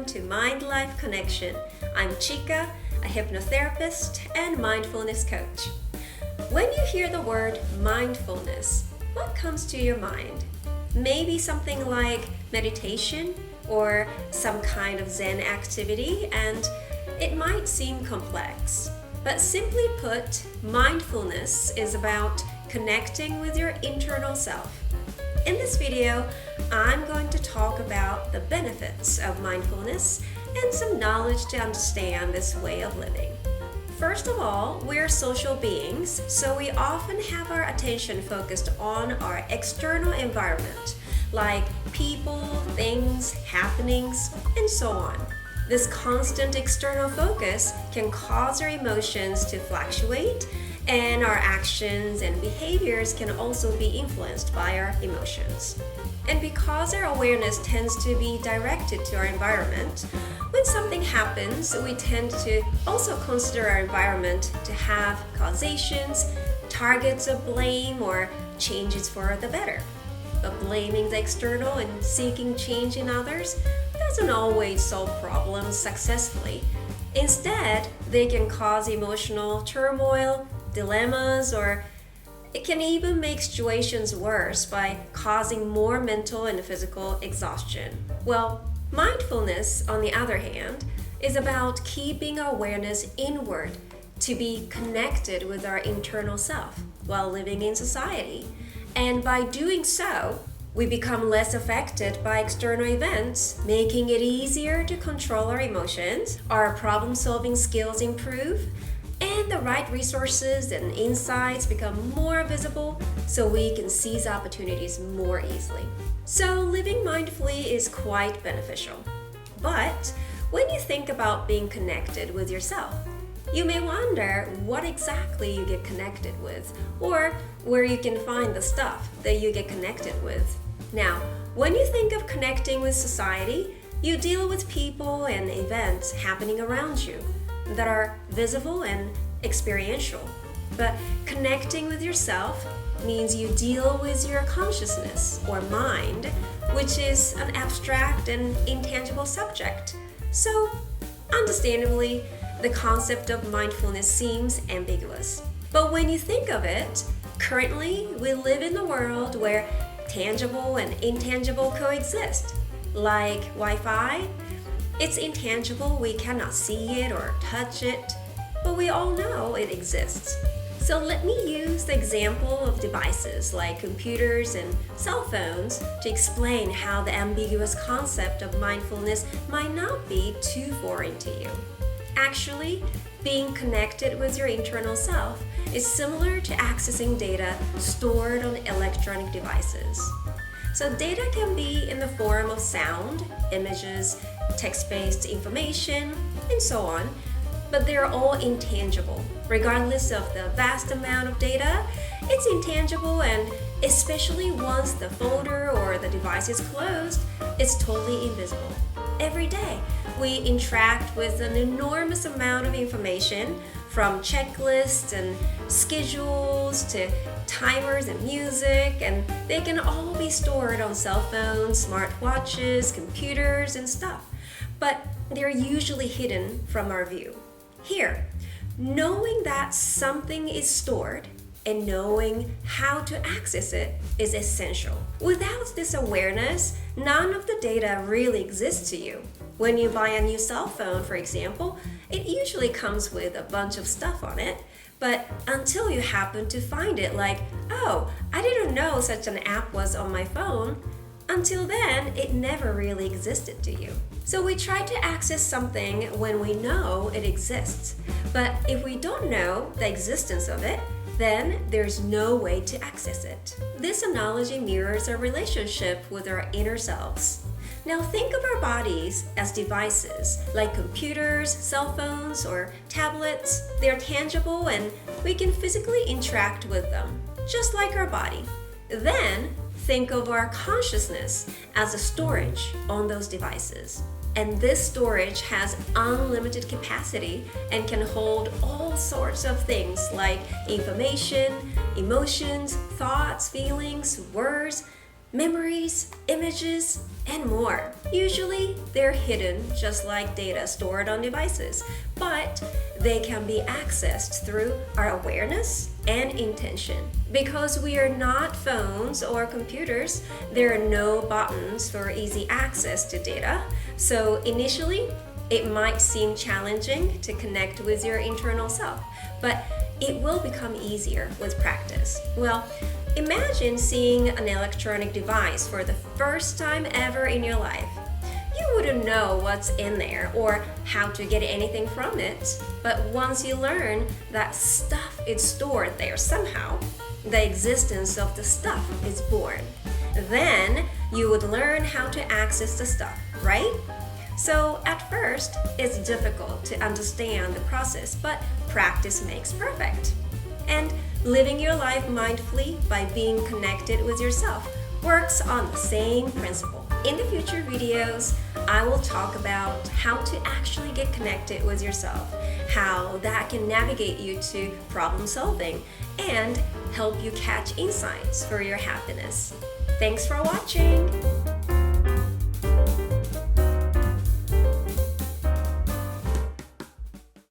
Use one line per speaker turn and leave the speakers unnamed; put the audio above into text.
to Mind Life Connection. I'm Chika, a hypnotherapist and mindfulness coach. When you hear the word mindfulness, what comes to your mind? Maybe something like meditation or some kind of Zen activity, and it might seem complex. But simply put, mindfulness is about connecting with your internal self. In this video, I'm going to talk about the benefits of mindfulness and some knowledge to understand this way of living. First of all, we're social beings, so we often have our attention focused on our external environment, like people, things, happenings, and so on. This constant external focus can cause our emotions to fluctuate, and our actions and behaviors can also be influenced by our emotions. And because our awareness tends to be directed to our environment, when something happens, we tend to also consider our environment to have causations, targets of blame, or changes for the better. But blaming the external and seeking change in others doesn't always solve problems successfully. Instead, they can cause emotional turmoil, dilemmas, or it can even make situations worse by causing more mental and physical exhaustion. Well, mindfulness, on the other hand, is about keeping our awareness inward to be connected with our internal self while living in society. And by doing so, we become less affected by external events, making it easier to control our emotions, our problem-solving skills improve, and the right resources and insights become more visible so we can seize opportunities more easily. So living mindfully is quite beneficial. But when you think about being connected with yourself, you may wonder what exactly you get connected with, or where you can find the stuff that you get connected with. Now, when you think of connecting with society, you deal with people and events happening around you that are visible and experiential. But connecting with yourself means you deal with your consciousness or mind, which is an abstract and intangible subject. So, understandably, the concept of mindfulness seems ambiguous. But when you think of it, currently we live in a world where tangible and intangible coexist. Like Wi-Fi, it's intangible, we cannot see it or touch it, but we all know it exists. So let me use the example of devices like computers and cell phones to explain how the ambiguous concept of mindfulness might not be too foreign to you. Actually, being connected with your internal self is similar to accessing data stored on electronic devices. So data can be in the form of sound, images, text-based information, and so on, but they're all intangible. Regardless of the vast amount of data, it's intangible, and especially once the folder or the device is closed, it's totally invisible. Every day, we interact with an enormous amount of information, from checklists and schedules to timers and music, and they can all be stored on cell phones, smartwatches, computers, and stuff. But they're usually hidden from our view. Here, knowing that something is stored and knowing how to access it is essential. Without this awareness, none of the data really exists to you. When you buy a new cell phone, for example, it usually comes with a bunch of stuff on it, but until you happen to find it, like, oh, I didn't know such an app was on my phone, until then, it never really existed to you. So we try to access something when we know it exists, but if we don't know the existence of it, then there's no way to access it. This analogy mirrors our relationship with our inner selves. Now think of our bodies as devices, like computers, cell phones, or tablets. They're tangible and we can physically interact with them, just like our body. Then think of our consciousness as a storage on those devices. And this storage has unlimited capacity and can hold all sorts of things like information, emotions, thoughts, feelings, words, memories, images, and more. Usually, they're hidden just like data stored on devices, but they can be accessed through our awareness and intention. Because we are not phones or computers, there are no buttons for easy access to data. So initially, it might seem challenging to connect with your internal self, but it will become easier with practice. Well, imagine seeing an electronic device for the first time ever in your life. You wouldn't know what's in there or how to get anything from it, but once you learn that stuff is stored there somehow, the existence of the stuff is born. Then you would learn how to access the stuff, right? So at first, it's difficult to understand the process, but practice makes perfect. And living your life mindfully by being connected with yourself works on the same principle. In the future videos, I will talk about how to actually get connected with yourself, how that can navigate you to problem solving, and help you catch insights for your happiness. Thanks for watching!